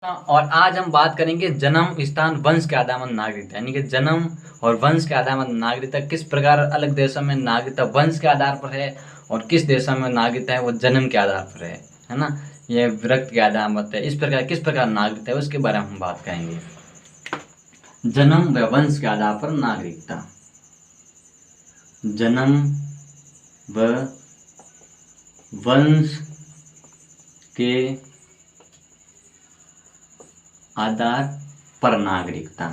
और आज हम बात करेंगे जन्म स्थान वंश के आधार पर नागरिकता, यानी कि जन्म और वंश के आधार पर नागरिकता किस प्रकार अलग देशों में नागरिकता वंश के आधार पर है और किस देशों में नागरिकता है वो जन्म के आधार पर है ना। ये विरक्त के आधार पर है। इस प्रकार किस प्रकार नागरिकता है उसके बारे में हम बात करेंगे। जन्म व वंश के आधार पर नागरिकता। जन्म व वंश के आधार पर नागरिकता।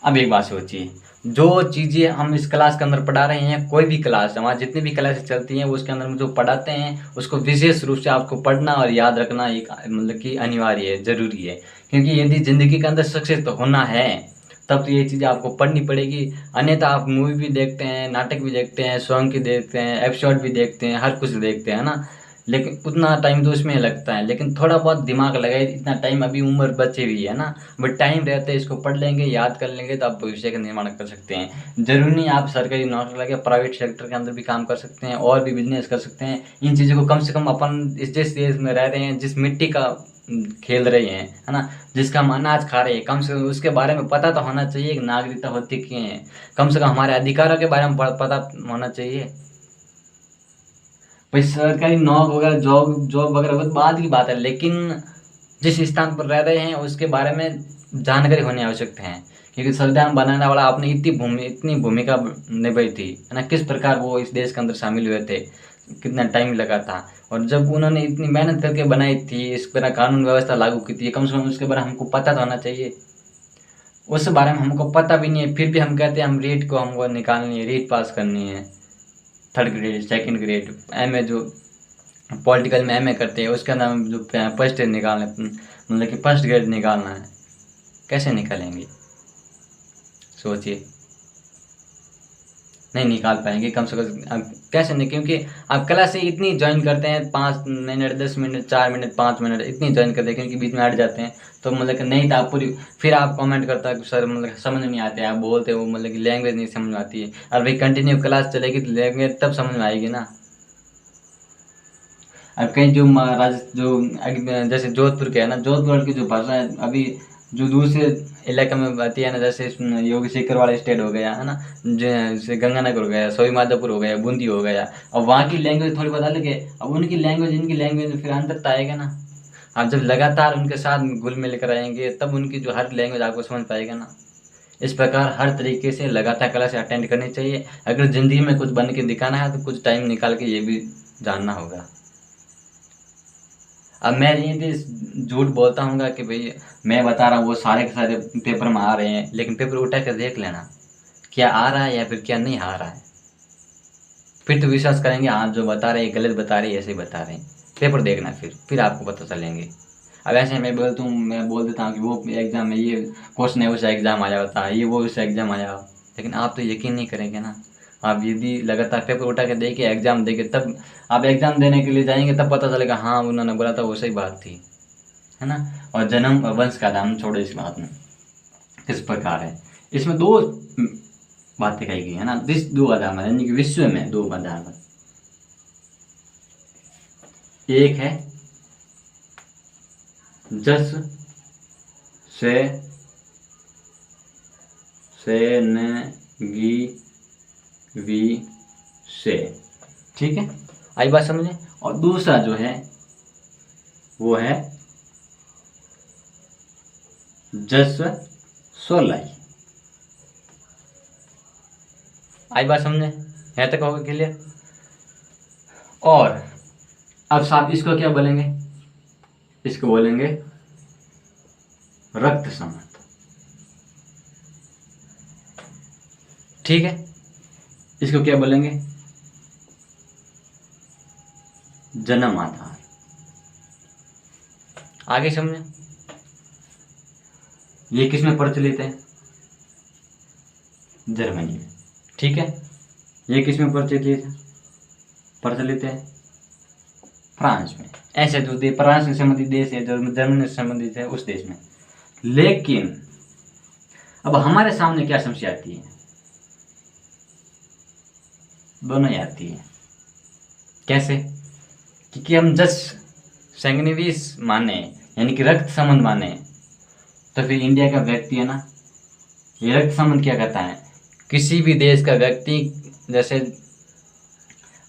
अब एक बात सोचिए, जो चीज़ें हम इस क्लास के अंदर पढ़ा रहे हैं, कोई भी क्लास हमारी जितनी भी क्लासेस चलती हैं उसके अंदर में जो पढ़ाते हैं उसको विशेष रूप से आपको पढ़ना और याद रखना एक मतलब कि अनिवार्य है, ज़रूरी है। क्योंकि यदि ज़िंदगी के अंदर सक्सेस तो होना है तब तो ये चीज़ें आपको पढ़नी पड़ेगी। अन्यथा आप मूवी भी देखते हैं, नाटक भी देखते हैं, सॉन्ग भी देखते हैं, एपिसोड भी देखते हैं, हर कुछ देखते हैं ना, लेकिन उतना टाइम तो उसमें लगता है। लेकिन थोड़ा बहुत दिमाग लगाए, इतना टाइम अभी उम्र बच्चे भी है ना, बट टाइम रहते हैं इसको पढ़ लेंगे, याद कर लेंगे तो आप भविष्य का निर्माण कर सकते हैं। जरूरी नहीं आप सरकारी नौकरी लगे, प्राइवेट सेक्टर के अंदर भी काम कर सकते हैं और भी बिजनेस कर सकते हैं। इन चीज़ों को कम से कम अपन जिस देश में रह रहे हैं, जिस मिट्टी का खेल रहे हैं है ना, जिसका हम अनाज खा रहे हैं, कम से कम उसके बारे में पता तो होना चाहिए कि नागरिकता होती क्या है। कम से कम हमारे अधिकारों के बारे में पता होना चाहिए। भाई सरकारी नौकरी वगैरह जॉब जॉब वगैरह वो बाद की बात है, लेकिन जिस स्थान पर रह रहे हैं उसके बारे में जानकारी होनी आवश्यक है। क्योंकि संविधान बनाने वाला आपने इतनी भूमिका निभाई थी है ना, किस प्रकार वो इस देश के अंदर शामिल हुए थे, कितना टाइम लगा था, और जब उन्होंने इतनी मेहनत करके बनाई थी, इस तरह कानून व्यवस्था लागू की थी, कम से कम उसके बारे में हमको पता तो होना चाहिए। उस बारे में हमको पता भी नहीं है, फिर भी हम कहते हैं हम रीट को हमको निकालनी है, रीट पास करनी है, third grade second grade M A, जो पॉलिटिकल में एमए करते हैं उसके अंदर जो फर्स्ट निकालना, मतलब कि फर्स्ट ग्रेड निकालना है, कैसे निकालेंगे सोचिए। नहीं निकाल पाएंगे कम से कम। अब कैसे नहीं, क्योंकि आप क्लास से इतनी ज्वाइन करते हैं, 5 मिनट 10 मिनट 4 मिनट 5 मिनट इतनी ज्वाइन करते हैं, क्योंकि बीच में हट जाते हैं तो मतलब कि नहीं था पूरी, फिर आप कमेंट करता है कि सर मतलब समझ नहीं आते, आप बोलते हो मतलब कि लैंग्वेज नहीं समझ में आती है। और भाई कंटिन्यू क्लास चलेगी तो लैंग्वेज तब समझ में आएगी ना। अब कहीं जो जैसे जोधपुर के है ना, जोधपुर की जो भाषा है अभी जो दूसरे इलाके में आती है ना, जैसे योगी सीकर वाला स्टेट हो गया है ना, जैसे गंगानगर हो गया, सोई माधोपुर हो गया, बूंदी हो गया, और वहाँ की लैंग्वेज थोड़ी बहुत अलग है। अब उनकी लैंग्वेज इनकी लैंग्वेज में फिर अंतर तो आएगा ना। आप जब लगातार उनके साथ घुल मिल कर आएंगे तब उनकी जो हर लैंग्वेज आपको समझ पाएगा ना। इस प्रकार हर तरीके से लगातार क्लास अटेंड करनी चाहिए। अगर ज़िंदगी में कुछ बन के दिखाना है तो कुछ टाइम निकाल के ये भी जानना होगा। अब मैं यदि झूठ बोलता हूँ कि भाई मैं बता रहा हूँ वो सारे के सारे पेपर में आ रहे हैं, लेकिन पेपर उठा कर देख लेना क्या आ रहा है या फिर क्या नहीं आ रहा है, फिर तो विश्वास करेंगे हाँ जो बता रहे हैं गलत बता रहे हैं, ऐसे ही बता रहे हैं। पेपर देखना फिर आपको पता चलेंगे। अब ऐसे मैं बोल देता हूँ कि वो एग्ज़ाम में ये क्वेश्चन है, उस एग्ज़ाम आया होता है, ये वो उस एग्ज़ाम आया, लेकिन आप तो यकीन नहीं करेंगे ना। आप यदि लगातार पेपर उठा के देखिए, एग्ज़ाम देके तब आप एग्ज़ाम देने के लिए जाएंगे, तब पता चलेगा हाँ उन्होंने बोला था वो सही बात थी, है ना। और जन्म और वंश का नाम छोड़ो, इस बात में किस प्रकार है, इसमें दो बातें कही गई है ना, दो आधार में, यानी कि विश्व में दो आधार में। एक है जस से न गी वी से, ठीक है, आई बात समझे। और दूसरा जो है वो है जस सोलाई, आई बात समझे, यहाँ तक होगा क्लियर। और अब साहब इसको क्या बोलेंगे, इसको बोलेंगे रक्त संबंध, ठीक है। इसको क्या बोलेंगे, जन्म आधार। आगे समझे, ये किस में प्रचलित है, जर्मनी में, ठीक है। ये किस में प्रचलित है, फ्रांस में। ऐसे जो फ्रांस से संबंधित देश है, जो जर्मनी से संबंधित है उस देश में। लेकिन अब हमारे सामने क्या समस्या आती है, दोनों ही आती है। कैसे? क्योंकि हम जस्ट संगनिवीस माने, यानी कि रक्त संबंध माने, तो फिर इंडिया का व्यक्ति है ना, ये रक्त संबंध क्या कहता है? किसी भी देश का व्यक्ति, जैसे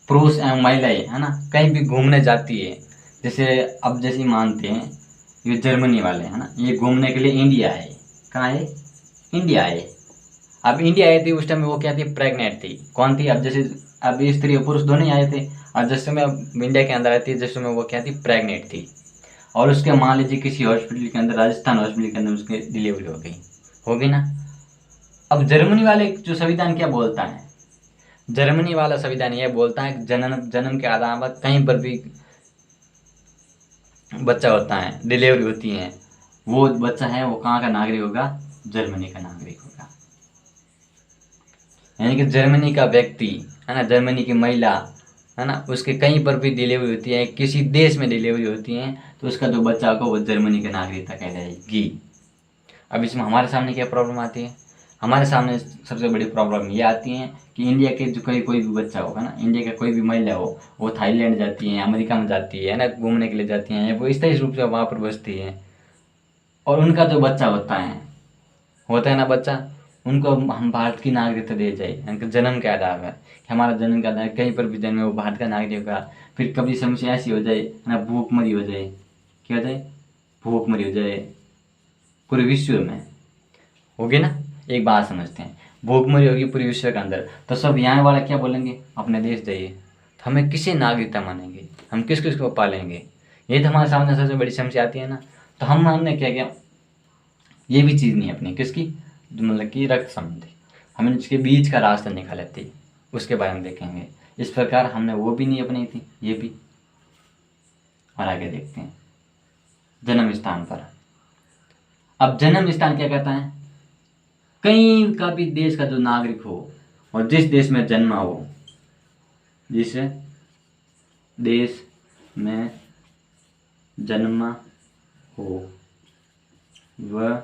पुरुष एवं महिलाएं है ना, कहीं भी घूमने जाती है, जैसे अब जैसे मानते हैं ये जर्मनी वाले है ना, ये घूमने के लिए इंडिया आए। कहाँ आए? इंडिया आए। अब इंडिया आई थी, उस टाइम में वो क्या थी? प्रेग्नेंट थी। कौन थी? अब जैसे अब स्त्री और पुरुष दोनों ही आए थे, और जिस समय इंडिया के अंदर आई थी, जिस समय वो क्या थी? प्रेग्नेंट थी। और उसके मान लीजिए किसी हॉस्पिटल के अंदर, राजस्थान हॉस्पिटल के अंदर उसकी डिलीवरी हो गई, होगी ना। अब जर्मनी वाले जो संविधान क्या बोलता है? जर्मनी वाला संविधान यह बोलता है कि जन्म के आधार पर कहीं पर भी बच्चा होता है, डिलीवरी होती है, वो बच्चा है वो कहाँ का नागरिक होगा? जर्मनी का नागरिक होगा। यानी कि जर्मनी का व्यक्ति है ना, जर्मनी की महिला है ना, उसके कहीं पर भी डिलीवरी होती है, किसी देश में डिलीवरी होती है, तो उसका जो बच्चा होगा वो जर्मनी की नागरिकता कहलाएगी। अब इसमें हमारे सामने क्या प्रॉब्लम आती है? हमारे सामने सबसे बड़ी प्रॉब्लम ये आती है कि इंडिया के जो कोई भी बच्चा होगा ना, इंडिया का कोई भी महिला हो, वो थाईलैंड जाती है, अमेरिका में जाती है ना, घूमने के लिए जाती हैं, वो इस तरह रूप से वहाँ पर बसती है, और उनका जो बच्चा होता है ना बच्चा, उनको हम भारत की नागरिकता दे जाए, उनका जन्म के आधार पर, कि हमारा जन्म का आधार कहीं पर भी जन्मे वो भारत का नागरिक होगा। फिर कभी समस्या ऐसी हो जाए ना, भूखमरी हो जाए, क्या हो जाए? भूखमरी हो जाए पूरे विश्व में, होगी ना। एक बात समझते हैं, भूखमरी होगी पूरे विश्व के अंदर, तो सब यहाँ वाला क्या बोलेंगे? अपने देश जाइए। तो हमें किसे नागरिकता मानेंगे? हम किस किस को पालेंगे? ये तो हमारे सामने सबसे बड़ी समस्या आती है ना। तो हमने क्या किया? ये भी चीज़ नहीं अपनी किसकी, मतलब कि रक्त संबंधी, हमने इसके बीच का रास्ता निकाले थे, उसके बारे में देखेंगे। इस प्रकार हमने वो भी नहीं अपनी थी, ये भी। और आगे देखते हैं जन्म स्थान पर। अब जन्म स्थान क्या कहता है? कहीं का भी देश का जो नागरिक हो और जिस देश में जन्मा हो, जिस देश में जन्मा हो, वह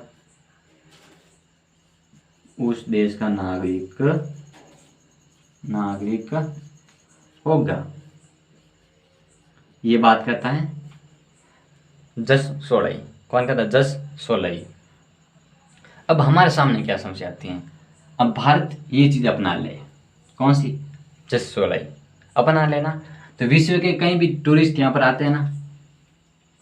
उस देश का नागरिक होगा। ये बात करता है जस सोलई। कौन कहता है? जस सोलई। अब हमारे सामने क्या समस्या आती है? अब भारत ये चीज़ अपना ले, कौन सी? जस सोलई अपना लेना, तो विश्व के कहीं भी टूरिस्ट यहाँ पर आते हैं ना,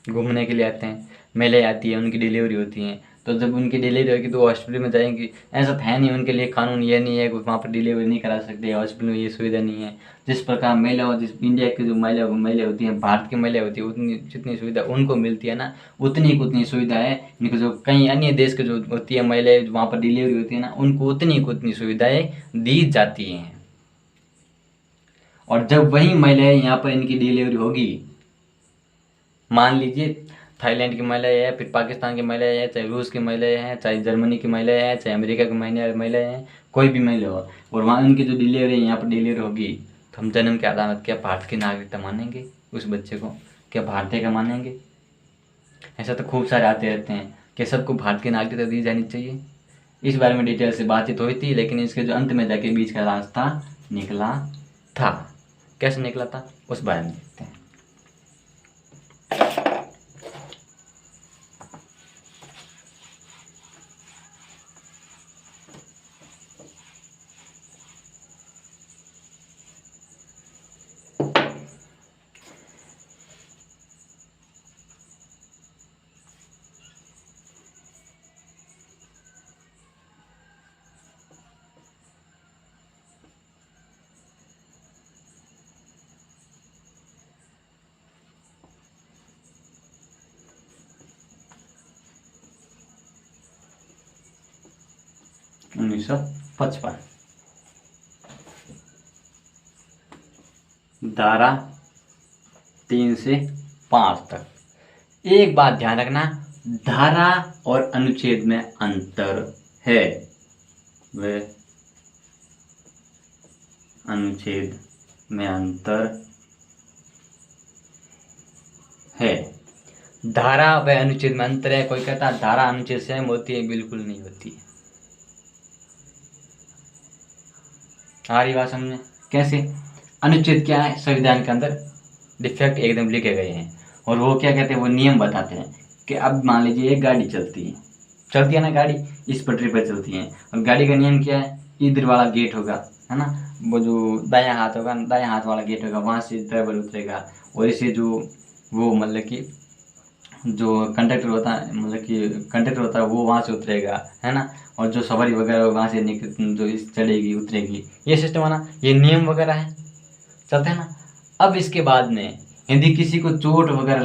घूमने के लिए आते हैं, मेले आती है, उनकी डिलीवरी होती है, तो जब उनकी डिलीवरी होगी तो हॉस्पिटल में जाएंगी। ऐसा तो है नहीं, उनके लिए कानून ये नहीं है कि वहाँ पर डिलीवरी नहीं करा सकते, हॉस्पिटल में ये सुविधा नहीं है। जिस प्रकार महिला और जिस इंडिया की जो महिला होती हैं, भारत की महिला होती है, उतनी जितनी सुविधा उनको मिलती है ना, उतनी सुविधा है इनको, जो कई अन्य देश के जो होती है महिलाएं वहाँ पर डिलीवरी होती है ना, उनको उतनी सुविधाएं दी जाती हैं। और जब वही महिलाएं यहाँ पर इनकी डिलीवरी होगी, मान लीजिए थाईलैंड की महिलाएं हैं, फिर पाकिस्तान की महिलाएं हैं, चाहे रूस की महिलाएं हैं, चाहे जर्मनी की महिलाएं हैं, चाहे अमेरिका की महिलाएं हैं, कोई भी महिला हो, और वहाँ उनकी जो डिलीवरी है यहाँ पर डिलीवरी होगी, तो हम जन्म के आधार पर क्या भारत की नागरिकता मानेंगे उस बच्चे को? क्या भारतीय का मानेंगे? ऐसा तो खूब सारे आते रहते हैं कि सबको भारत की नागरिकता दी जानी चाहिए। इस बारे में डिटेल से बातचीत हुई थी, लेकिन इसके जो अंत में जाके बीच का रास्ता निकला था, कैसे निकला था उस बारे में देखते हैं। उन्नीस सौ 55 धारा 3 से 5 तक। एक बात ध्यान रखना, धारा और अनुच्छेद में अंतर है, वह अनुच्छेद में अंतर है। धारा व अनुच्छेद में अंतर है। कोई कहता है धारा अनुच्छेद सेम होती है, बिल्कुल नहीं होती है। आ रही बात समझ में? कैसे? अनुच्छेद क्या है, संविधान के अंदर डिफेक्ट एकदम लिखे गए हैं। और वो क्या कहते हैं, वो नियम बताते हैं कि अब मान लीजिए एक गाड़ी चलती है ना, गाड़ी इस पटरी पर चलती है, और गाड़ी का नियम क्या है, इधर वाला गेट होगा, है ना, वो जो दायां हाथ होगा, दायां हाथ वाला गेट होगा, वहाँ से ड्राइवर उतरेगा, और इसे जो वो मतलब कि जो कंडक्टर होता है, मतलब कि कंडक्टर होता है, वो वहाँ से उतरेगा, है ना, और जो सवारी वगैरह वहाँ से जो इस चढ़ेगी उतरेगी, ये सिस्टम है ना, ये नियम वगैरह है, चलते हैं ना। अब इसके बाद में यदि किसी को चोट वगैरह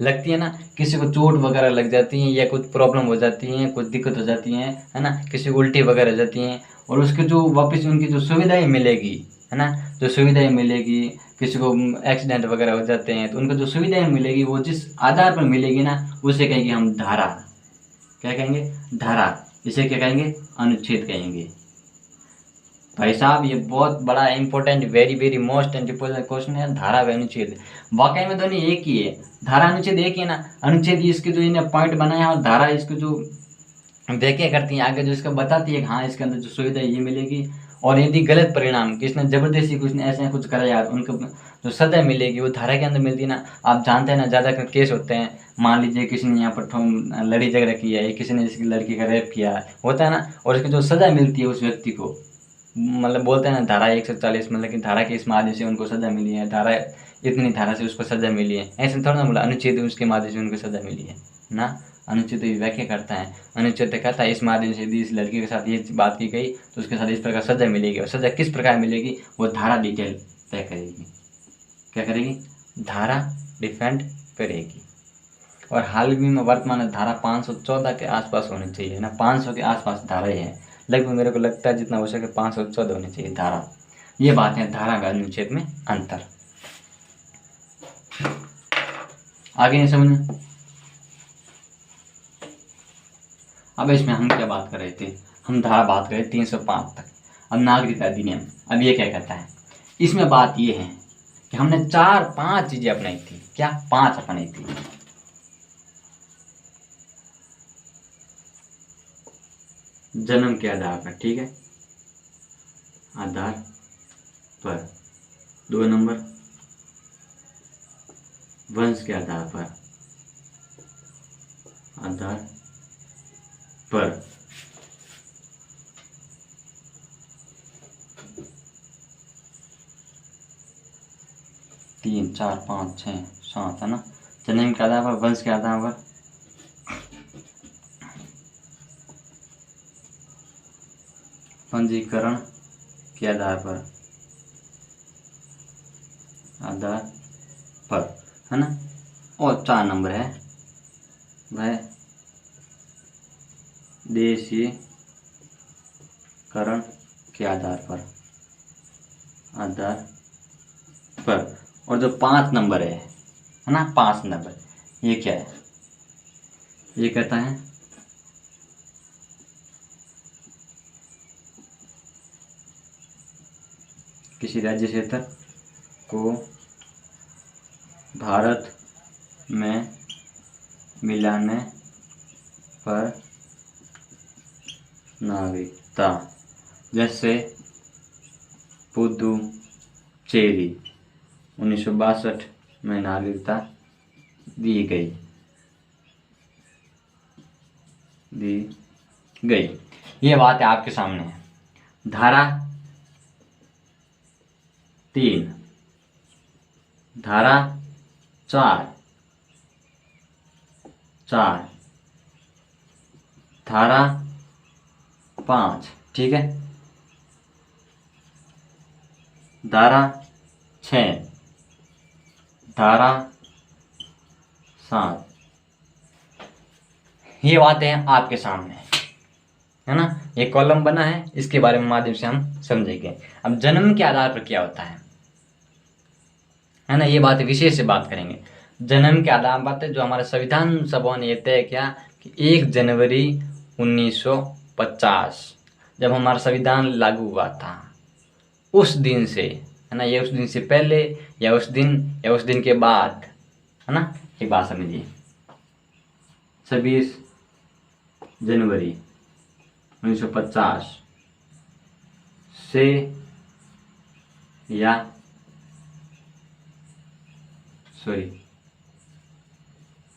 लगती है ना, किसी को चोट वगैरह लग जाती है, या कुछ प्रॉब्लम हो जाती है, कुछ दिक्कत हो जाती है ना, किसी को उल्टी वगैरह हो जाती हैं, और उसके जो वापस उनकी जो सुविधाएं मिलेगी, है ना, जो सुविधाएं मिलेगी, किसी को एक्सीडेंट वगैरह हो जाते हैं तो उनको जो सुविधाएं मिलेगी वो जिस आधार पर मिलेगी ना, उसे कहेंगे हम धारा। क्या कहेंगे, धारा। इसे क्या कहेंगे, अनुच्छेद कहेंगे। भाई साहब ये बहुत बड़ा important, very very most important question है, धारा व अनुच्छेद। वाकई में दोनों एक ही है, धारा अनुच्छेद एक ही है ना। अनुच्छेद इसके जो इन्हें पॉइंट बनाया और धारा इसको जो व्याख्या करती है आगे, जो इसका बताती है कि हाँ इसके अंदर जो सुविधा ये मिलेगी, और यदि गलत परिणाम, किसने जबरदस्ती कुछ ने ऐसे कुछ कराया, उनको जो सजा मिलेगी वो धारा के अंदर मिलती है ना। आप जानते हैं ना, ज़्यादातर केस होते हैं, मान लीजिए किसी ने यहाँ पर लड़ी झगड़ा किया है, किसी ने इसकी लड़की का रेप किया होता है ना, और इसकी जो सजा मिलती है उस व्यक्ति को, मतलब बोलते हैं ना धारा 140, मतलब कि धारा के इस माध्यम से उनको सजा मिली है, धारा इतनी धारा से उसको सजा मिली है, ऐसे थोड़ा ना बोला, अनुच्छेद उसके माध्यम से उनको सजा मिली है ना। अनुच्छेद व्याख्या करता है, अनुच्छेद कहता है इस माध्यम से यदि इस लड़की के साथ ये बात की गई तो उसके साथ इस प्रकार सजा मिलेगी, और सजा किस प्रकार मिलेगी वो धारा डिटेल तय करेगी। क्या करेगी, धारा डिफेंड करेगी। और हाल ही में वर्तमान में धारा 514 के आसपास होनी चाहिए ना, 500 के आसपास धाराएं हैं लगभग, मेरे को लगता है जितना हो सके 514 होनी चाहिए धारा। ये बात है धारा व अनुच्छेद में अंतर। आगे नहीं समझ में। अब इसमें हम क्या बात कर रहे थे, हम धारा बात कर रहे 305 तक। अब नागरिकता अधिनियम, अब ये क्या कहता है, इसमें बात ये है कि हमने 4-5 चीजें अपनाई थी। क्या, 5 अपनाई थी। जन्म के आधार पर, ठीक है, आधार पर। 2 नंबर, वंश के आधार पर, आधार पर। 3, 4, 5, 6, 7 है ना, जन्म के आधार पर, वंश के आधार पर, पंजीकरण के आधार पर, आधार पर, है ना। और 4 नंबर है वह देशीकरण के आधार पर, आधार पर। और जो 5 नंबर है ना, 5 नंबर, ये क्या है, ये कहता है किसी राज्य क्षेत्र को भारत में मिलाने पर नागरिकता, जैसे पुदुचेरी 1962 में नागरिकता दी गई। ये बात है आपके सामने है। धारा 3, धारा 4, धारा 5, ठीक है, धारा 6, धारा 7। ये बातें आपके सामने है ना, ये कॉलम बना है, इसके बारे में माध्यम से हम समझेंगे। अब जन्म के आधार पर क्या होता है ना, ये बात विशेष से बात करेंगे। जन्म के आधार पर बात है जो हमारा संविधान सभा ने तय किया कि 1 जनवरी 1950 जब हमारा संविधान लागू हुआ था, उस दिन से, है ना, ये उस दिन से पहले या उस दिन के बाद, है ना। एक बात समझिए, 26 जनवरी 1950 से या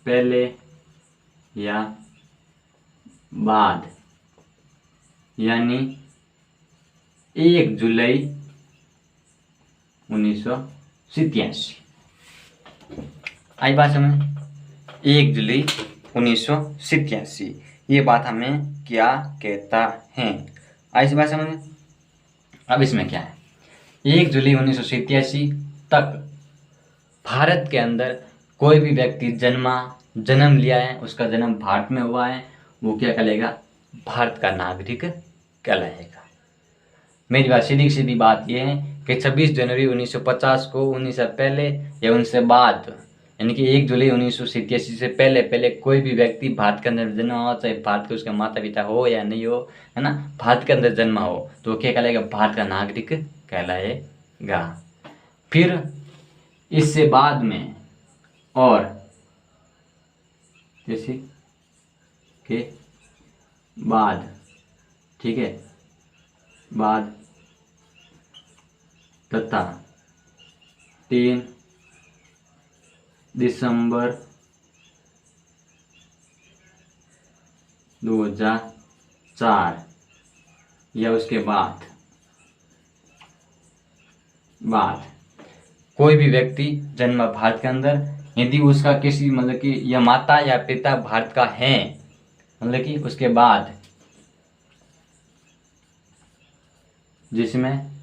पहले या बाद, यानी 1 जुलाई 1987। आई बात समझ, 1 जुलाई 1987 ये बात हमें क्या कहता है, आई सी बात समझ। अब इसमें क्या है, 1 जुलाई 1987 तक भारत के अंदर कोई भी व्यक्ति जन्म लिया है, उसका जन्म भारत में हुआ है, वो क्या कहलाएगा, भारत का नागरिक कहलाएगा। मेरी बात सीधी बात यह है कि 26 जनवरी 1950 को, उन्हीं से पहले या उनसे बाद, यानी कि 1 जुलाई 1987 से पहले कोई भी व्यक्ति भारत के अंदर जन्मा हो, चाहे भारत के उसके माता पिता हो या नहीं हो, है ना, भारत के अंदर जन्मा हो तो क्या कहलाएगा, भारत का नागरिक कहलाएगा। फिर इससे बाद में और जैसे के बाद, ठीक है, बाद तथा 3 दिसंबर 2004 या उसके बाद कोई भी व्यक्ति जन्मा भारत के अंदर, यदि उसका किसी मतलब कि या माता या पिता भारत का है, मतलब कि उसके बाद जिसमें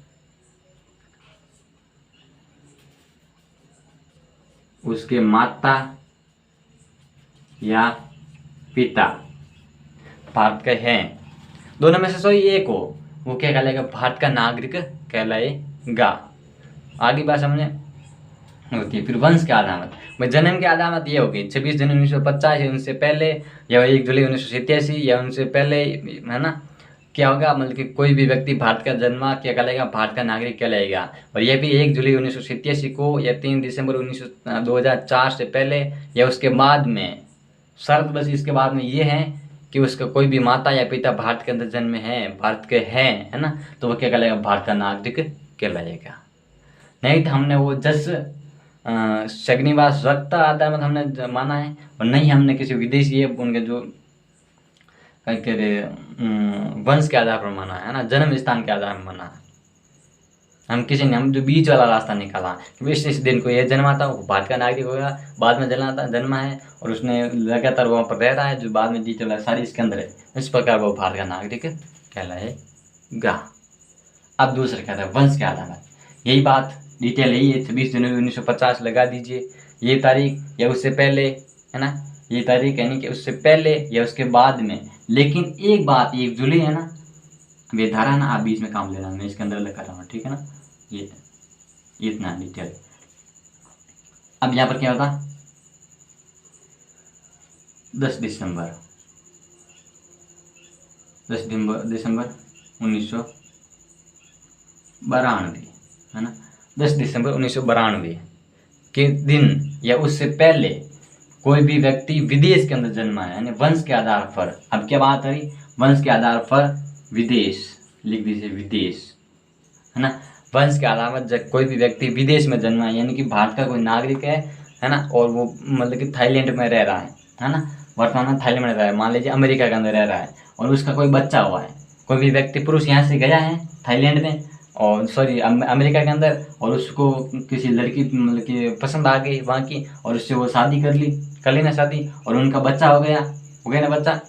उसके माता या पिता भारत के हैं, दोनों में से कोई एक हो, वो क्या कहलाएगा, भारत का नागरिक कहलाएगा। आगे बात समझे होती है। फिर वंश की अलामत, भाई जन्म की अलामत ये होगी 26 जनवरी 1950 या उनसे पहले, या 1 जुलाई 1987 या उनसे पहले, है ना, क्या होगा, मतलब कि कोई भी व्यक्ति भारत का जन्मा क्या कहलाएगा, भारत का नागरिक कहलाएगा। और यह भी 1 जुलाई 1987 को या 3 दिसंबर 2004 से पहले या उसके बाद में, शर्त बस इसके बाद में ये है कि उसका कोई भी माता या पिता भारत के अंदर जन्मे हैं, भारत के हैं, है ना, तो वो क्या कहलाएगा, भारत का नागरिक कहलाएगा। नहीं तो हमने वो शगनिवास रक्ता आधार में हमने माना है, और नहीं हमने किसी विदेशी उनके जो क्या कह रहे वंश के आधार पर माना है ना, जन्म स्थान के आधार पर माना है। हम जो बीच वाला रास्ता निकाला कि इस दिन को ये जन्मा था, वो भारत का नागरिक होगा, बाद में जन्मा है और उसने लगातार वहाँ पर रह रहा है, जो बाद में डिटेल है सारी इसके अंदर है, इस प्रकार वो भारत का नागरिक कहलाएगा। अब दूसरा कहता है वंश के आधार पर, यही बात डिटेल यही है, 26 जनवरी 1950 लगा दीजिए, ये तारीख या उससे पहले, है ना, ये तारीख यानी कि उससे पहले या उसके बाद में। लेकिन एक बात, 1 जुलाई है ना, वे धारा है ना, आप बीच में काम लेना, मैं इसके अंदर लिखा रहा हूँ, ठीक है ना, ये इतना डिटेल। अब यहाँ पर क्या होता, 10 दिसंबर 1992, है ना, 10 दिसंबर 1992 के दिन या उससे पहले कोई भी व्यक्ति विदेश के अंदर जन्मा है, यानी वंश के आधार पर। अब क्या बात है, वंश के आधार पर विदेश लिख दीजिए, विदेश, है ना, वंश के आधार पर जब कोई भी व्यक्ति विदेश में जन्मा है, यानी कि भारत का कोई नागरिक है ना, और वो मतलब कि थाईलैंड में रह रहा है ना, वर्तमान में थाईलैंड में रह रहा है, मान लीजिए अमेरिका के अंदर रह रहा है, और उसका कोई बच्चा हुआ है, कोई भी व्यक्ति पुरुष यहाँ से गया है थाईलैंड में और अमेरिका के अंदर, और उसको किसी लड़की मतलब कि पसंद आ गई वहाँ की, और उससे वो शादी कर ली ना शादी, और उनका बच्चा हो गया ना बच्चा।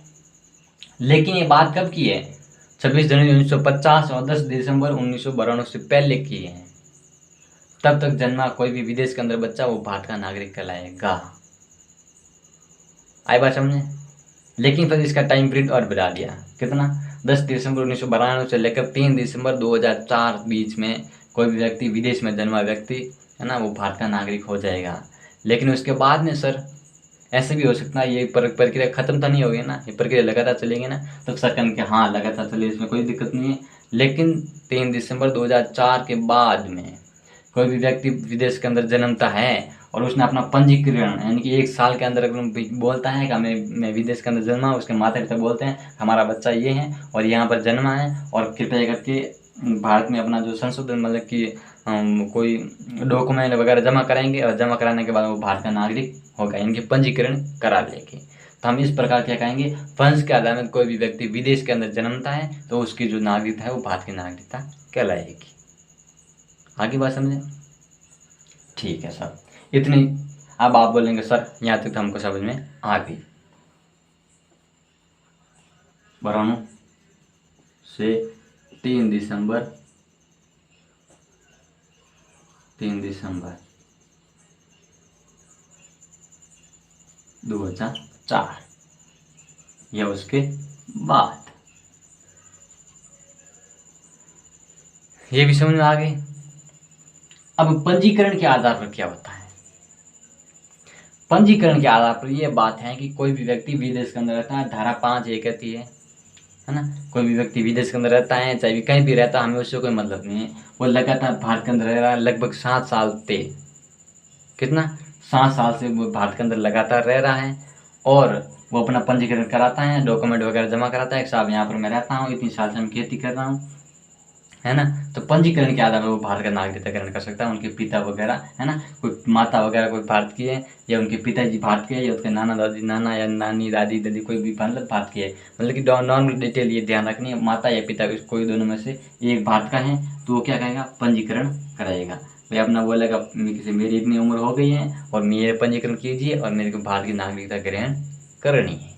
लेकिन ये बात कब की है, 26 जनवरी 1950 और 10 दिसंबर 1992 से पहले की है। तब तक जन्मा कोई भी विदेश के अंदर बच्चा, वो भारत का नागरिक कहलाएगा। आई बात समझे। लेकिन फिर इसका टाइम पीरियड और बढ़ा दिया, कितना, 10 दिसंबर 1992 से लेकर 3 दिसंबर 2004 बीच में कोई भी व्यक्ति विदेश में जन्मा व्यक्ति, है ना, वो भारत का नागरिक हो जाएगा। लेकिन उसके बाद में सर ऐसे भी हो सकता है, ये प्रक्रिया खत्म तो नहीं होगी ना, ये प्रक्रिया लगातार चलेगी ना, तो सर कहने के हाँ लगातार चले, इसमें कोई दिक्कत नहीं है। लेकिन 3 दिसंबर 2004 के बाद में कोई भी व्यक्ति विदेश के अंदर जन्मता है और उसने अपना पंजीकरण, यानी कि 1 साल के अंदर अगर बोलता है कि मैं विदेश के अंदर जन्मा, उसके माता पिता बोलते हैं हमारा बच्चा ये है और यहाँ पर जन्मा है, और कृपया करके भारत में अपना जो संशोधन मतलब कि हम कोई डॉक्यूमेंट वगैरह जमा कराएंगे और जमा कराने के बाद वो भारत का नागरिक होगा, इनके पंजीकरण करा लेंगे। तो हम इस प्रकार क्या कहेंगे, वंश के आधार में कोई भी व्यक्ति विदेश के अंदर जन्मता है तो उसकी जो नागरिकता है वो भारत की नागरिकता कहलाएगी। आगे बात समझे? ठीक है सर, इतनी। अब आप बोलेंगे सर यहाँ तक तो हमको समझ में आ गई। बरानो से 3 दिसंबर 2004 या उसके बाद, ये भी समझ में आ गई। अब पंजीकरण के आधार पर क्या होता है? पंजीकरण के आधार पर यह बात है कि कोई भी व्यक्ति विदेश के अंदर रहता है, धारा 5 ये कहती है ना, कोई भी व्यक्ति विदेश के अंदर रहता है चाहे भी कहीं भी रहता है, हमें उससे कोई मतलब नहीं है, वो लगातार भारत के अंदर रह रहा है लगभग 7 साल से, कितना 7 साल से वो भारत के अंदर लगातार रह रहा है और वो अपना पंजीकरण कराता है, डॉक्यूमेंट वगैरह जमा कराता है कि साहब यहाँ पर मैं रहता हूँ, इतनी साल से मैं खेती कर रहा हूँ, है ना। तो पंजीकरण के आधार पर वो भारत का नागरिकताकरण कर सकता है। उनके पिता वगैरह, है ना, कोई माता वगैरह कोई भारत की है या उनके पिताजी भारत के है या उसके नाना दादी, नाना या नानी दादी दादी कोई भी मतलब भारत की है, मतलब कि नॉर्मल डिटेल ये ध्यान रखनी है, माता या पिता कोई दोनों में से एक भारत का है तो वो क्या करेगा, पंजीकरण कराएगा। भाई अपना बोलेगा मेरी इतनी उम्र हो गई है और मेरे पंजीकरण कीजिए और मेरे को भारत की नागरिकता ग्रहण करनी है,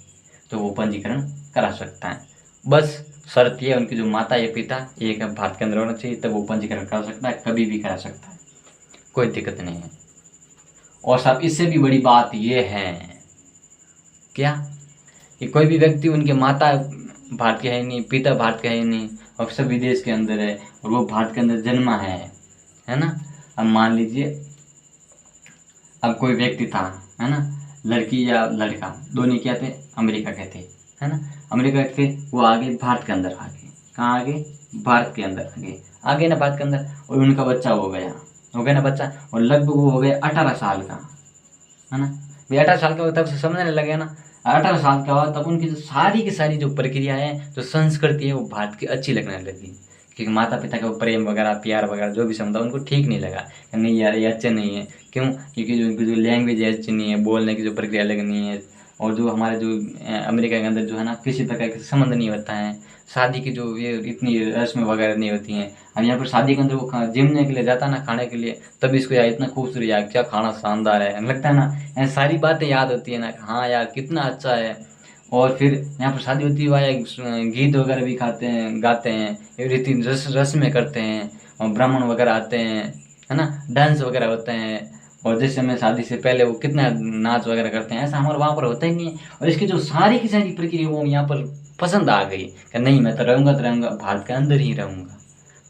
तो वो पंजीकरण करा सकता है। बस शर्त ये है उनकी जो माता या पिता एक भारत के अंदर होना चाहिए, तब वो पंजीकरण करा सकता है, कभी भी करा सकता है, कोई दिक्कत नहीं है। और साहब इससे भी बड़ी बात ये है क्या कि कोई भी व्यक्ति, उनके माता भारत के है नहीं, पिता भारत के है नहीं और सब विदेश के अंदर है और वो भारत के अंदर जन्मा है ना। अब मान लीजिए अब कोई व्यक्ति था, है ना, लड़की या लड़का दोनों क्या थे, अमेरिका के थे, है ना, अमेरिका के, वो आगे भारत के अंदर आ गए, कहाँ आगे, भारत के अंदर आगे ना भारत के अंदर, और उनका बच्चा हो गया ना बच्चा, और लगभग वो हो गया 18 साल का, है ना। भाई 18 साल का हो तब से समझने लगे ना, 18 साल का हुआ तब उनकी जो सारी की सारी जो प्रक्रिया है, जो संस्कृति है, वो भारत की अच्छी लगने लगी, क्योंकि माता पिता का प्रेम वगैरह प्यार वगैरह जो भी समझा उनको ठीक नहीं लगा, नहीं यार ये अच्छे नहीं है। क्यों? क्योंकि जो इनकी जो लैंग्वेज है अच्छी नहीं है, बोलने की जो प्रक्रिया अलग नहीं है, और जो हमारे जो अमेरिका के अंदर जो है ना किसी प्रकार के संबंध नहीं होता है, शादी की जो ये इतनी रस्में वगैरह नहीं होती हैं। अब यहाँ पर शादी के अंदर वो जिमने के लिए जाता है ना, खाने के लिए, तब इसको यार इतना खूबसूरत, यार क्या खाना शानदार है, लगता है ना, ऐसी सारी बातें याद होती है ना, हाँ यार कितना अच्छा है। और फिर यहाँ पर शादी होती है, वहाँ गीत वगैरह भी गाते हैं, रीति रस्में करते हैं, और ब्राह्मण वगैरह आते हैं, है ना, डांस वगैरह होते हैं, और जैसे मैं शादी से पहले वो कितना नाच वगैरह करते हैं, ऐसा हमारे वहाँ पर होता ही नहीं है। और इसकी जो सारी की सारी प्रक्रिया वो यहाँ पर पसंद आ गई कि नहीं मैं तो रहूँगा भारत के अंदर ही रहूँगा।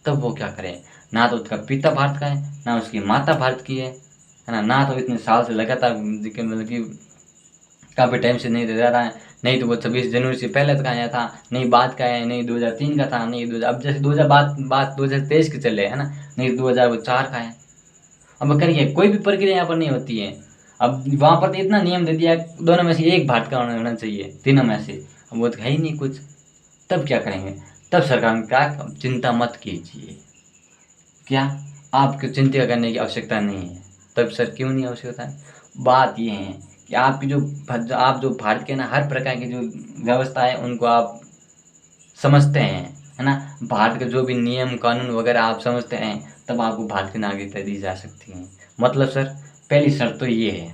तब वो क्या करें, ना तो उसका पिता भारत का है, ना उसकी माता भारत की है ना तो इतने साल से लगातार मतलब कि काफ़ी टाइम से नहीं रह रहा है, नहीं तो वो 26 जनवरी से पहले का आया था, नहीं बाद का है, नहीं 2003 का था, नहीं 2000 अब जैसे 2000 बात 2023 के चले, है ना, नहीं 2004 का है। अब करिए कोई भी प्रक्रिया यहाँ पर नहीं होती है। अब वहाँ पर तो इतना नियम दे दिया दोनों में से एक भारत का होना चाहिए, तीनों में से, अब वो तो है ही नहीं कुछ। तब क्या करेंगे? तब सरकार ने कहा चिंता मत कीजिए, क्या आपको चिंता करने की आवश्यकता नहीं है। तब सर क्यों नहीं आवश्यकता है? बात ये है कि आपकी आप जो भारत के ना हर प्रकार की जो व्यवस्था है उनको आप समझते हैं, है ना, भारत के जो भी नियम कानून वगैरह आप समझते हैं, तब आपको भारत की नागरिकता दी जा सकती है। मतलब सर पहली शर्त तो ये है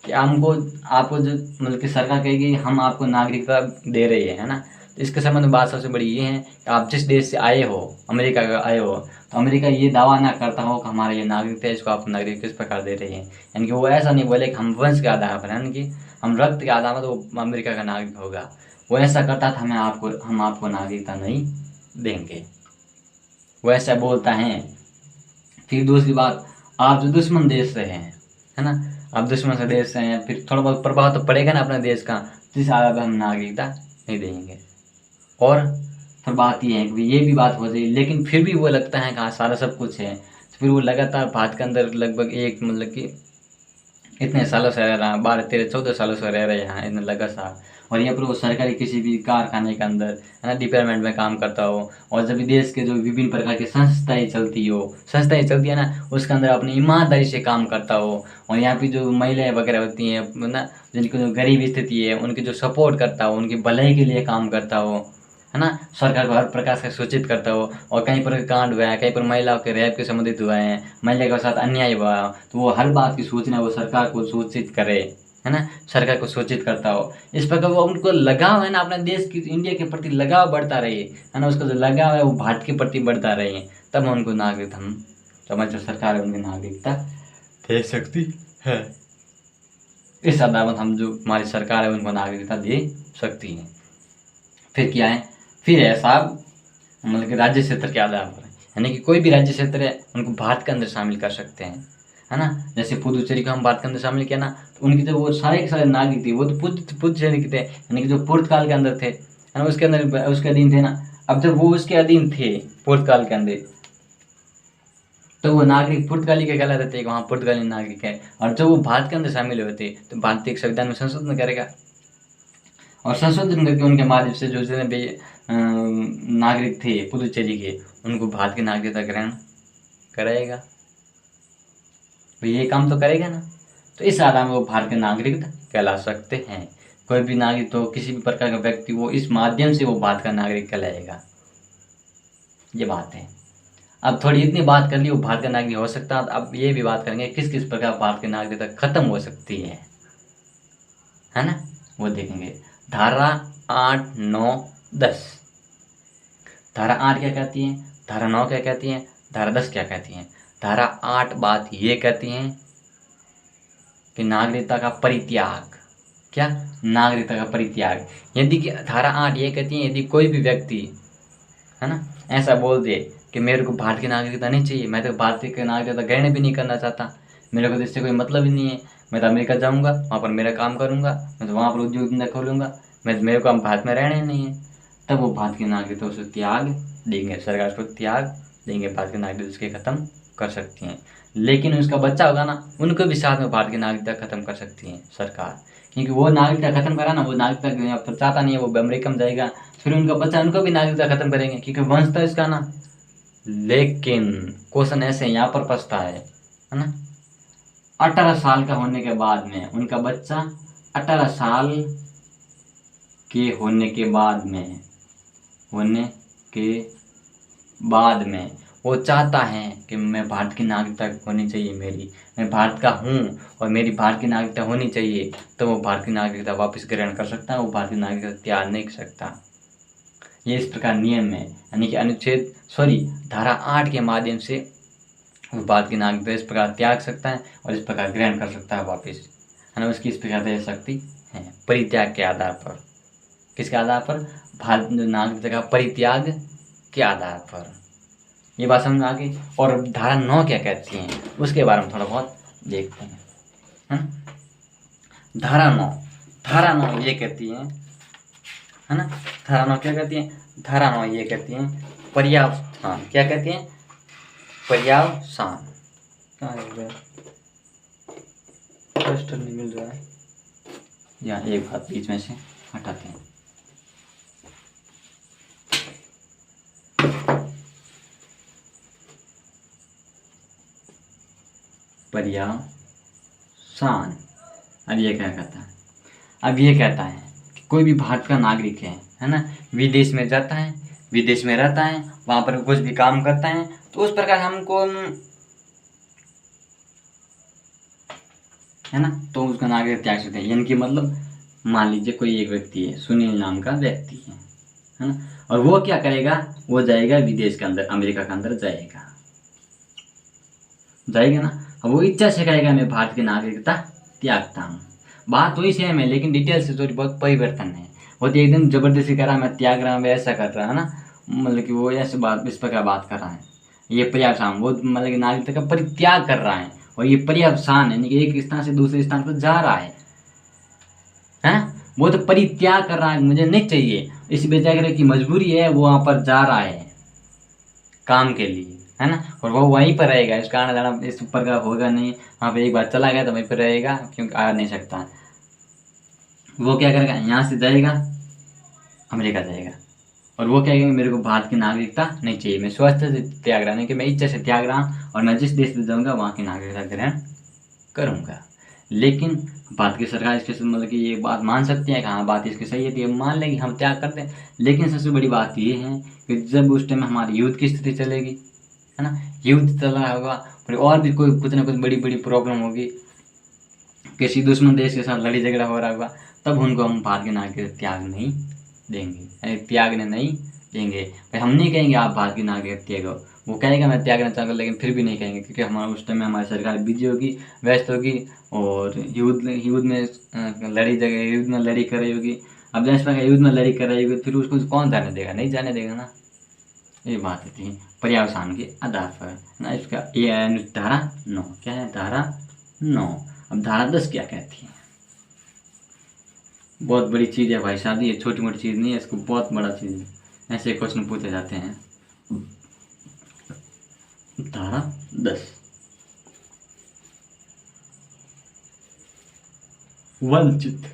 कि आपको जो मतलब कि सरकार कहेगी हम आपको नागरिकता दे रही है ना, तो इसके संबंध में बात सबसे बड़ी ये है कि आप जिस देश से आए हो, अमेरिका का आए हो, तो अमेरिका ये दावा ना करता हो कि हमारा ये नागरिकता है, इसको आप नागरिक किस प्रकार दे रही है, यानी कि वो ऐसा नहीं बोले कि हम वंश के आधार पर, यानी कि हम रक्त के आधार पर तो वो अमेरिका का नागरिक होगा। वो ऐसा करता था हम आपको नागरिकता नहीं देंगे, वो ऐसा बोलता है। फिर दूसरी बात, आप जो दुश्मन देश से हैं, है ना, आप दुश्मन से देश से हैं, फिर थोड़ा बहुत प्रभाव तो पड़ेगा ना अपने देश का, जिस आधार पर हम नागरिकता नहीं देंगे। और फिर बात ये है कि ये भी बात हो जाए, लेकिन फिर भी वो लगता है कि हाँ सारा सब कुछ है, तो फिर वो लगातार भारत के अंदर लगभग एक मतलब कि इतने सालों से रह रहा है, 12 13 14 सालों से रह रहे हैं यहाँ, इतने लगा सा, और या फिर वो सरकारी किसी भी कारखाने के अंदर है ना डिपार्टमेंट में काम करता हो, और जब भी देश के जो विभिन्न प्रकार की संस्थाएं चलती है ना, उसके अंदर अपनी ईमानदारी से काम करता हो, और यहाँ पे जो महिलाएं वगैरह होती हैं ना, जिनकी जो गरीब स्थिति है उनकी जो सपोर्ट करता हो, उनकी भलाई के लिए काम करता हो, है ना, सरकार को हर प्रकार से सूचित करता हो। और कहीं पर कांड हुआ है, कहीं पर महिलाओं के रेप के संबंधित हुआ है, महिला के साथ अन्याय हुआ, तो वो हर बात की सूचना वो सरकार को सूचित करे, है ना, सरकार को सूचित करता हो। इस प्रकार वो उनको लगाव है ना, अपने देश की इंडिया के प्रति लगाव बढ़ता रहे, है ना, उसका जो लगाव है वो भारत के प्रति बढ़ता रहे, तब उनको नागरिकता हम हमारी सरकार उनकी नागरिकता दे सकती है। इस आधार पर हम जो हमारी सरकार है उनको नागरिकता दे सकती है। फिर क्या है, फिर ऐसा मतलब कि राज्य क्षेत्र के आधार पर, यानी कि कोई भी राज्य क्षेत्र है उनको भारत के अंदर शामिल कर सकते हैं, है ना। जैसे पुदुचेरी को हम भारत के अंदर शामिल किया ना, तो उनकी जो वो सारे के सारे नागरिक थे वो तो पुदुचेरी के थे, यानी कि जो पुर्तगाल के अंदर थे, है ना, उसके अंदर उसके अधीन थे ना। अब जब वो उसके अधीन थे पुर्तगाल के अंदर, तो वो नागरिक पुर्तगाली के कहलाते थे, वहाँ पुर्तगाली नागरिक है। और जब वो भारत के अंदर शामिल हुए थे तो भारतीय संविधान में संशोधन करेगा, और संशोधन करके उनके माध्यम से जो जितने भी नागरिक थे पुदुचेरी के, उनको भारत की नागरिकता ग्रहण कराएगा। तो ये काम तो करेगा ना, तो इस आधार में वो भारत के नागरिक कहला सकते हैं। कोई भी नागरिक तो किसी भी प्रकार का व्यक्ति वो इस माध्यम से वो भारत का नागरिक कहलाएगा, ये बात है। अब थोड़ी इतनी बात कर ली वो भारत का नागरिक हो सकता है, अब ये भी बात करेंगे किस किस प्रकार भारत की नागरिकता खत्म हो सकती है ना, वो देखेंगे। धारा 8, 9, 10। धारा 8 क्या कहती है, धारा 9 क्या कहती है, धारा 10 क्या कहती है। धारा 8 बात ये कहती है कि नागरिकता का परित्याग, क्या, नागरिकता का परित्याग। यदि कि धारा 8 ये कहती है यदि कोई भी व्यक्ति, है ना, ऐसा बोल दे कि मेरे को भारत की नागरिकता नहीं चाहिए, मैं तो भारतीय की नागरिकता ग्रहण भी नहीं करना चाहता, मेरे को तो इससे कोई मतलब ही नहीं है, मैं तो अमेरिका जाऊँगा, वहाँ पर मेरा काम करूँगा, मैं तो वहाँ पर उद्योग धंधा खोलूँगा, मेरे को भारत में रहना ही नहीं है, तब वो भारत की नागरिकता उसे त्याग देंगे, सरकार उसको त्याग देंगे, भारत की नागरिकता उसके ख़त्म कर सकती हैं। लेकिन उसका बच्चा होगा ना, उनको भी साथ में भारत की नागरिकता ख़त्म कर सकती है सरकार, क्योंकि वो नागरिकता खत्म करा ना, वो नागरिकता चाहता नहीं है, वो अमेरिका में जाएगा, फिर उनका बच्चा उनको भी नागरिकता खत्म करेंगे, क्योंकि वंश था इसका ना। लेकिन क्वेश्चन ऐसे यहाँ पर फंसता है ना, 18 साल का होने के बाद में उनका बच्चा 18 साल के होने के बाद में वो चाहता है कि मैं भारत की नागरिकता होनी चाहिए मेरी, मैं भारत का हूँ और मेरी भारत की नागरिकता होनी चाहिए, तो वो भारत की नागरिकता वापस ग्रहण कर सकता है, वो भारत की नागरिकता त्याग नहीं कर सकता। ये इस प्रकार नियम है, यानी कि धारा 8 के माध्यम से वो भारत की नागरिकता इस प्रकार त्याग सकता है और इस प्रकार ग्रहण कर सकता है वापस, है ना, उसकी इस प्रकार दे सकती है परित्याग के आधार पर। किसके आधार पर, भारत नागरिकता का परित्याग के आधार पर। ये बात समझ में आ गई। और धारा 9 क्या कहती है उसके बारे में थोड़ा बहुत देखते हैं। धारा 9 ये कहती है ना, धारा 9 क्या कहती है, धारा 9 ये कहती है पर्यावसान, क्या कहती है, पर्यावसान। कहाँ है, पोस्टर नहीं मिल रहा है, यहाँ एक बात बीच में से हटाते हैं। पर्यावसान। अब ये क्या कहता है, अब ये कहता है कि कोई भी भारत का नागरिक है ना, विदेश में जाता है, विदेश में रहता है, वहाँ पर कुछ भी काम करता है, तो उस प्रकार हमको, है ना, तो उसका नागरिक त्याग सकते हैं। यानी कि मतलब मान लीजिए कोई एक व्यक्ति है, सुनील नाम का व्यक्ति है ना, और वो क्या करेगा, वो जाएगा विदेश के अंदर, अमेरिका के अंदर जाएगा ना, अब वो इच्छा से कहेगा मैं भारत की नागरिकता त्यागता हूँ। बात वही सेम है, लेकिन डिटेल से थोड़ी बहुत परिवर्तन है। वो तो एकदम जबरदस्ती कर रहा है मैं त्याग रहा हूँ, ऐसा कर रहा है ना, मतलब कि वो ऐसे बात इस प्रकार बात कर रहा है। ये पर्यावसान, वो मतलब कि नागरिकता का परित्याग कर रहा है, और ये पर्यावसान यानी कि एक स्थान से दूसरे स्थान पर जा रहा है, वो तो परित्याग कर रहा है, मुझे नहीं चाहिए, इस बेचारे की मजबूरी है, वो वहाँ पर जा रहा है काम के लिए, है ना, और वो वहीं पर रहेगा, इसका आना जाना इस ऊपर का होगा नहीं, वहाँ पे एक बार चला गया तो वहीं पर रहेगा, क्योंकि आ नहीं सकता। वो क्या करेगा, यहाँ से जाएगा अमेरिका जाएगा, और वो क्या कहेंगे, मेरे को भारत की नागरिकता नहीं चाहिए, मैं स्वेच्छा से त्याग रहा हूँ, कि मैं इच्छा से त्याग रहा हूँ और मैं जिस देश में जाऊँगा वहाँ की नागरिकता ग्रहण करूँगा। लेकिन भारत की सरकार इसके मतलब कि ये बात मान सकती है कि हाँ बात इसकी सही है, तो ये मान लेंगे हम त्याग करते हैं। लेकिन सबसे बड़ी बात ये है कि जब उस टाइम हमारी युद्ध की स्थिति चलेगी, है ना, युद्ध चल रहा होगा, फिर और भी कोई कुछ ना कुछ बड़ी बड़ी प्रॉब्लम होगी, किसी दुश्मन देश के साथ लड़ी झगड़ा हो रहा होगा, तब उनको हम भारत के नागरिकता त्याग नहीं देंगे, यानी त्यागने नहीं देंगे। भाई हम नहीं कहेंगे आप भारत की नागरिकता त्यागो, वो कहेगा मैं त्यागना चाहूँगा, लेकिन फिर भी नहीं कहेंगे, क्योंकि हमारा उस टाइम में हमारी सरकार बिजी होगी, व्यस्त होगी, और युद्ध में युद्ध में लड़ी कर रही होगी। अब जैसे प्रकार युद्ध में लड़ी कर रही होगी, फिर उसको कौन जाने देगा, नहीं जाने देगा ना। ये बात होती है पर्यावसान के आधार पर ना। इसका ये धारा 9 क्या है, धारा 9। अब धारा 10 क्या कहती है, बहुत बड़ी चीज़ है भाई साहब, ये छोटी मोटी चीज़ नहीं है, इसको बहुत बड़ा चीज़ है, ऐसे क्वेश्चन पूछे जाते हैं। धारा 10, वंचित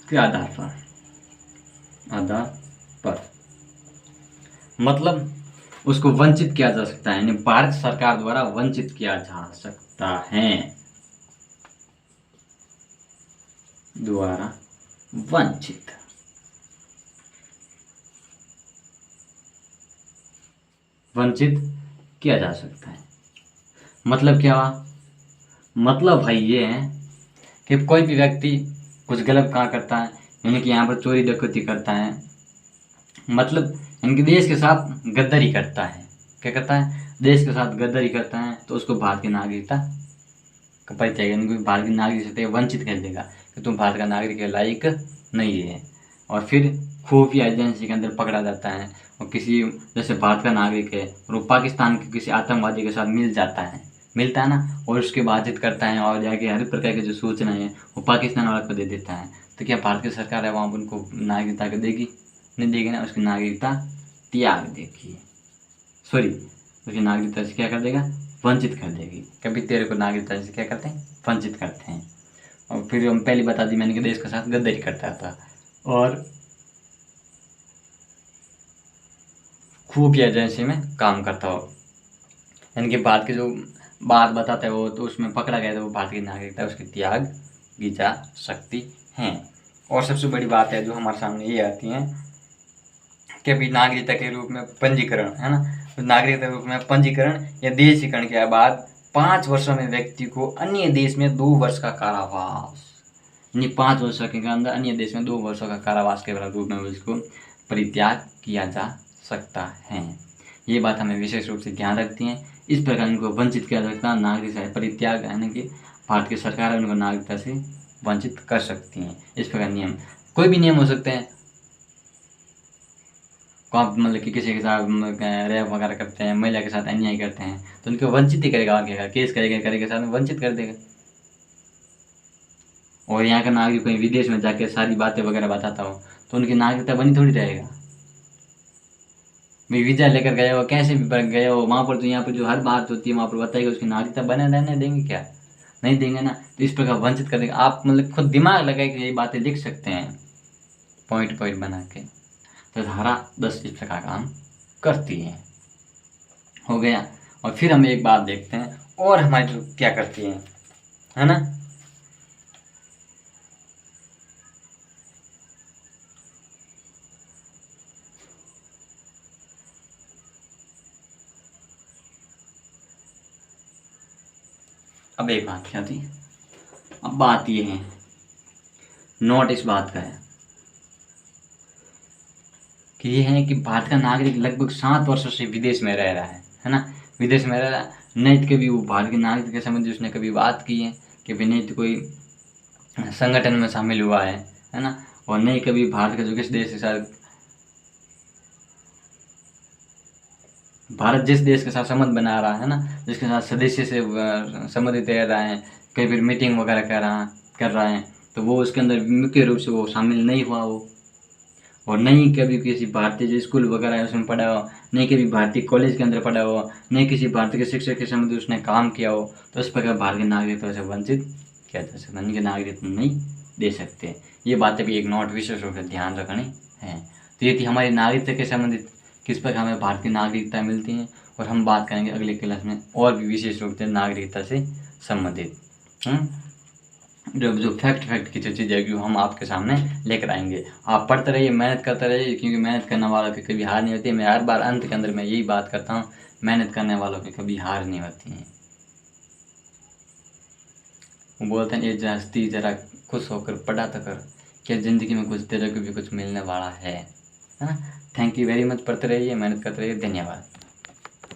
के आधार पर मतलब उसको वंचित किया जा सकता है, यानी भारत सरकार द्वारा वंचित किया जा सकता है, द्वारा वंचित। वंचित किया जा सकता है मतलब क्या, मतलब भाई ये है कि कोई भी व्यक्ति कुछ गलत काम करता है, यानी कि यहाँ पर चोरी डकैती करता है, मतलब इनके देश के साथ गद्दारी करता है, क्या करता है, देश के साथ गद्दारी करता है, तो उसको भारत की नागरिकता का परिचय, यानी कि भारत की नागरिकता से वंचित कर देगा कि तुम भारत का नागरिक के लायक नहीं है। और फिर खुफिया एजेंसी के अंदर पकड़ा जाता है, और किसी जैसे भारत का नागरिक है और वो पाकिस्तान के किसी आतंकवादी के साथ मिलता है ना, और उसकी बातचीत करता है, और जाके हर प्रकार की जो सूचना है वो पाकिस्तान वाला को दे देता है, तो क्या भारत की सरकार है वहाँ पर उनको नागरिकता देगी, नहीं देगी ना, उसकी नागरिकता त्याग देगी, सॉरी उसकी नागरिकता से क्या कर देगा, वंचित कर देगी। कभी तेरे को नागरिकता से क्या करते हैं, वंचित करते हैं। और फिर हम पहले बता दी मैंने कि देश के साथ गद्दारी करता था और खुफिया एजेंसी में काम करता हो, यानी कि भारत की जो बात बताता है वो, तो उसमें पकड़ा गया था वो भारत की नागरिकता उसकी त्याग की जा सकती हैं। और सबसे बड़ी बात है जो हमारे सामने ये आती है कि अभी नागरिकता के रूप में पंजीकरण, है ना, तो नागरिकता के रूप में पंजीकरण या देशीकरण के बाद 5 वर्षों में व्यक्ति को अन्य देश में 2 वर्ष का कारावास, यानी 5 वर्षों के अंदर अन्य देश में 2 वर्षों का कारावास के रूप में उसको परित्याग किया जा सकता है। ये बात हमें विशेष रूप से ध्यान रखती है। इस प्रकार इनको वंचित किया जा सकता है, नागरिकता से परित्याग, यानी कि भारत की सरकार उनको नागरिकता से वंचित कर सकती हैं। इस प्रकार नियम, कोई भी नियम हो सकते हैं, आप मतलब कि किसी के साथ रेप वगैरह करते हैं, महिला के साथ अन्याय करते हैं, तो उनको वंचित ही करेगा, और क्या केस करेगा साथ में वंचित कर देगा। और यहाँ का नागरिक कहीं विदेश में जाके सारी बातें वगैरह बताता हो तो उनकी नागरिकता बनी थोड़ी रहेगा। भाई वीजा लेकर गया हो, कैसे भी गया हो वहाँ पर, तो यहाँ पर जो हर बात होती है वहाँ पर बताएगा, उसकी नागरिकता बने रहने देंगे क्या, नहीं देंगे ना। तो इस प्रकार वंचित कर देंगे। आप मतलब खुद दिमाग लगाए कि ये बातें लिख सकते हैं पॉइंट बना के। तो धारा 10 इस प्रकार काम करती है, हो गया। और फिर हम एक बात देखते हैं और हमारी जो क्या करती है ना, अब एक बात क्या थी, अब बात ये है, नोट इस बात का है कि ये है कि भारत का नागरिक लगभग 7 वर्षों से विदेश में रह रहा है ना, विदेश में रह रहा है, नहीं तो कभी वो भारत के नागरिक के संबंध उसने कभी बात की है कि भाई नहीं तो कोई संगठन में शामिल हुआ है ना, और नहीं कभी भारत के जो किस देश के साथ, भारत जिस देश के साथ संबंध बना रहा है ना, जिसके साथ सदस्य से संबंधित रह रहा है, कई बार मीटिंग वगैरह कर रहा है, तो वो उसके अंदर मुख्य रूप से वो शामिल नहीं हुआ हो, और नहीं कभी किसी भारतीय जो स्कूल वगैरह है उसमें पढ़ा हो, नहीं कभी भारतीय कॉलेज के अंदर पढ़ा हो, नहीं किसी भारतीय के शिक्षक के संबंध उसने काम किया हो, तो इस प्रकार भारत के नागरिकता से वंचित किया जा सकता, इनकी नागरिकता नहीं दे सकते। ये बातें भी एक नोट विशेष रूप से ध्यान रखनी है। तो ये थी हमारी नागरिकता के संबंधित किस प्रकार हमें भारतीय नागरिकता मिलती है, और हम बात करेंगे अगले क्लास में और भी विशेष रूप से नागरिकता से संबंधित जो फैक्ट की जो चीज़ें है हम आपके सामने लेकर आएंगे। आप पढ़ते रहिए, मेहनत करते रहिए, क्योंकि मेहनत करने वालों की कभी हार नहीं होती है। मैं हर बार अंत के अंदर मैं यही बात करता हूँ, मेहनत करने वालों की कभी हार नहीं होती है। वो बोलते हैं, ये हस्ती जरा खुश होकर पढ़ा तो कर, क्या ज़िंदगी में कुछ तेरे को भी कुछ मिलने वाला है ना। Thank you very much. पढ़ते रहिए, मेहनत करते रहिए। धन्यवाद।